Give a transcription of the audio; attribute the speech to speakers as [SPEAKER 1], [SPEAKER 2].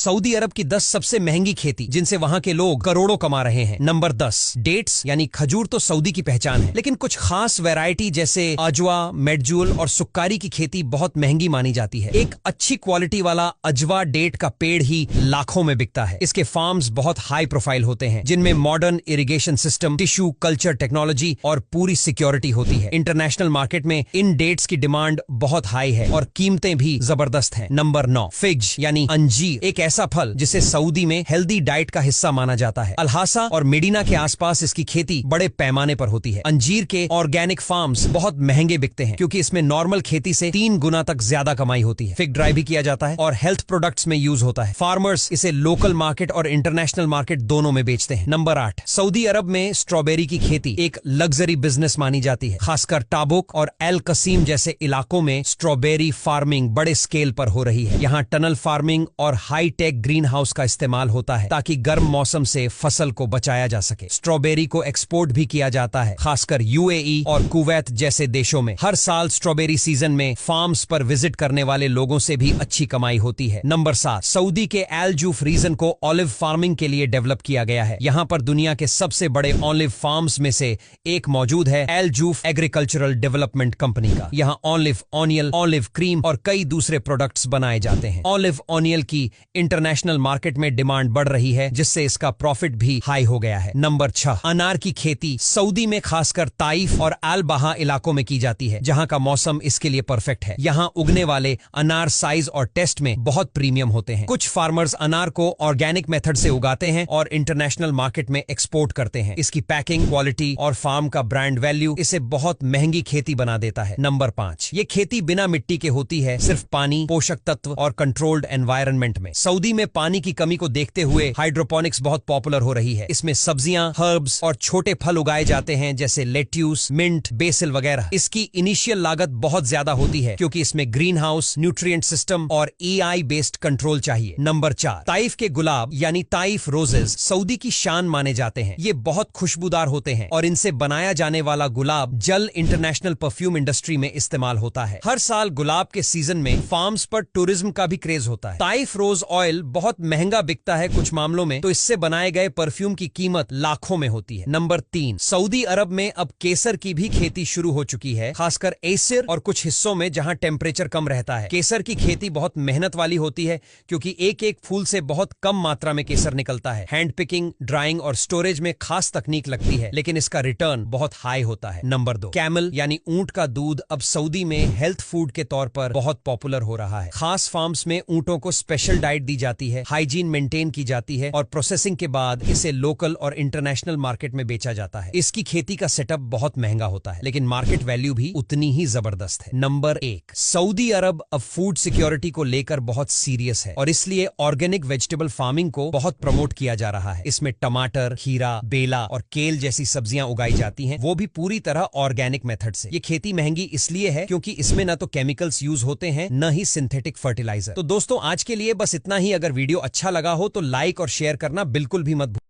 [SPEAKER 1] Saudi अरब की 10 सबसे महंगी खेती जिनसे वहां के लोग करोड़ों कमा रहे हैं। नंबर 10, डेट्स यानी खजूर तो सऊदी की पहचान है, लेकिन कुछ खास वैरायटी जैसे अजवा, मेडजूल और सुक्कारी की खेती बहुत महंगी मानी जाती है। एक अच्छी क्वालिटी वाला अजवा डेट का पेड़ ही लाखों में बिकता है। इसके फार्म्स बहुत हाई प्रोफाइल होते हैं, जिनमें modern irrigation system, tissue culture technology और पूरी सिक्योरिटी होती है। इंटरनेशनल मार्केट में इन डेट्स की डिमांड बहुत हाई है और कीमतें भी जबरदस्त हैं। नंबर 9, फिग्स यानी अंजीर, एक ऐसा फल जिसे सऊदी में हेल्दी डाइट का हिस्सा माना जाता है। अल्हासा और मेडिना के आसपास इसकी खेती बड़े पैमाने पर होती है। अंजीर के ऑर्गेनिक फार्म्स बहुत महंगे बिकते हैं क्योंकि इसमें नॉर्मल खेती से 3 गुना तक ज्यादा कमाई होती है। फिग ड्राई भी किया जाता है और हेल्थ प्रोडक्ट्स में यूज होता है। फार्मर्स इसे लोकल मार्केट और इंटरनेशनल मार्केट दोनों में बेचते हैं। नंबर 8, सऊदी अरब में स्ट्रॉबेरी की खेती एक लग्जरी बिजनेस मानी जाती है। खासकर टाबुक और एल कसीम जैसे इलाकों में स्ट्रॉबेरी फार्मिंग बड़े स्केल पर हो रही है। यहाँ टनल फार्मिंग और हाई टेक ग्रीन हाउस का इस्तेमाल होता है ताकि गर्म मौसम से फसल को बचाया जा सके। स्ट्रॉबेरी को एक्सपोर्ट भी किया जाता है, खासकर यूएई और कुवैत जैसे देशों में। हर साल स्ट्रॉबेरी सीजन में फार्म्स पर विजिट करने वाले लोगों से भी अच्छी कमाई होती है। नंबर 7, सऊदी के एल जूफ रीजन को ऑलिव फार्मिंग के लिए डेवलप किया गया है। यहाँ पर दुनिया के सबसे बड़े ऑलिव फार्म्स में से एक मौजूद है, एल जूफ एग्रीकल्चरल डेवलपमेंट कंपनी का। यहाँ ऑलिव ऑनियल, ऑलिव क्रीम और कई दूसरे प्रोडक्ट्स बनाए जाते हैं। ऑलिव ऑनियल की इंटरनेशनल मार्केट में डिमांड बढ़ रही है, जिससे इसका प्रॉफिट भी हाई हो गया है। नंबर 6, अनार की खेती सऊदी में खासकर ताइफ और अल बहा इलाकों में की जाती है, जहां का मौसम इसके लिए परफेक्ट है। यहां उगने वाले अनार साइज और टेस्ट में बहुत प्रीमियम होते हैं। कुछ फार्मर्स अनार को ऑर्गेनिक मेथड से उगाते हैं और इंटरनेशनल मार्केट में एक्सपोर्ट करते हैं। इसकी पैकिंग, क्वालिटी और फार्म का ब्रांड वैल्यू इसे बहुत महंगी खेती बना देता है। नंबर 5, ये खेती बिना मिट्टी के होती है, सिर्फ पानी, पोषक तत्व और कंट्रोल्ड एनवायरनमेंट में। सऊदी में पानी की कमी को देखते हुए हाइड्रोपोनिक्स बहुत पॉपुलर हो रही है। इसमें सब्जियां, हर्ब्स और छोटे फल उगाए जाते हैं जैसे लेट्यूस, मिंट, बेसिल वगैरह। इसकी इनिशियल लागत बहुत ज्यादा होती है क्योंकि इसमें ग्रीन हाउस, न्यूट्रिएंट सिस्टम और एआई बेस्ड कंट्रोल चाहिए। नंबर 4, ताइफ के गुलाब यानी ताइफ रोजेस सऊदी की शान माने जाते हैं। ये बहुत खुशबूदार होते हैं और इनसे बनाया जाने वाला गुलाब जल इंटरनेशनल परफ्यूम इंडस्ट्री में इस्तेमाल होता है। हर साल गुलाब के सीजन में फार्म्स पर टूरिज्म का भी क्रेज होता है। ताइफ रोज ऑयल बहुत महंगा बिकता है कुछ मामलों में, तो इससे बनाए गए परफ्यूम की कीमत लाखों में होती है। नंबर 3, सऊदी अरब में अब केसर की भी खेती शुरू हो चुकी है, खासकर एसिर और कुछ हिस्सों में जहां टेम्परेचर कम रहता है। केसर की खेती बहुत मेहनत वाली होती है क्योंकि एक एक फूल से बहुत कम मात्रा में केसर निकलता है। हैंड पिकिंग, ड्राइंग और स्टोरेज में खास तकनीक लगती है, लेकिन इसका रिटर्न बहुत हाई होता है। नंबर 2, कैमल यानी ऊंट का दूध अब सऊदी में हेल्थ फूड के तौर पर बहुत पॉपुलर हो रहा है। खास फार्म्स में ऊंटों को स्पेशल डाइट दी जाती है, हाइजीन मेंटेन की जाती है और प्रोसेसिंग के बाद इसे लोकल और इंटरनेशनल मार्केट में बेचा जाता है। इसकी खेती का सेटअप बहुत महंगा होता है, लेकिन मार्केट वैल्यू भी उतनी ही जबरदस्त है। नंबर 1, सऊदी अरब अब फूड सिक्योरिटी को लेकर बहुत सीरियस है और इसलिए ऑर्गेनिक वेजिटेबल फार्मिंग को बहुत प्रमोट किया जा रहा है। इसमें टमाटर, खीरा, बेला और केल जैसी सब्जियां उगाई जाती हैं, वो भी पूरी तरह ऑर्गेनिक मेथड से। ये खेती महंगी इसलिए है क्योंकि इसमें न तो केमिकल्स यूज होते हैं, न ही सिंथेटिक फर्टिलाइजर। तो दोस्तों, आज के लिए बस इतना ही। अगर वीडियो अच्छा लगा हो तो लाइक और शेयर करना बिल्कुल भी मत भूलिए।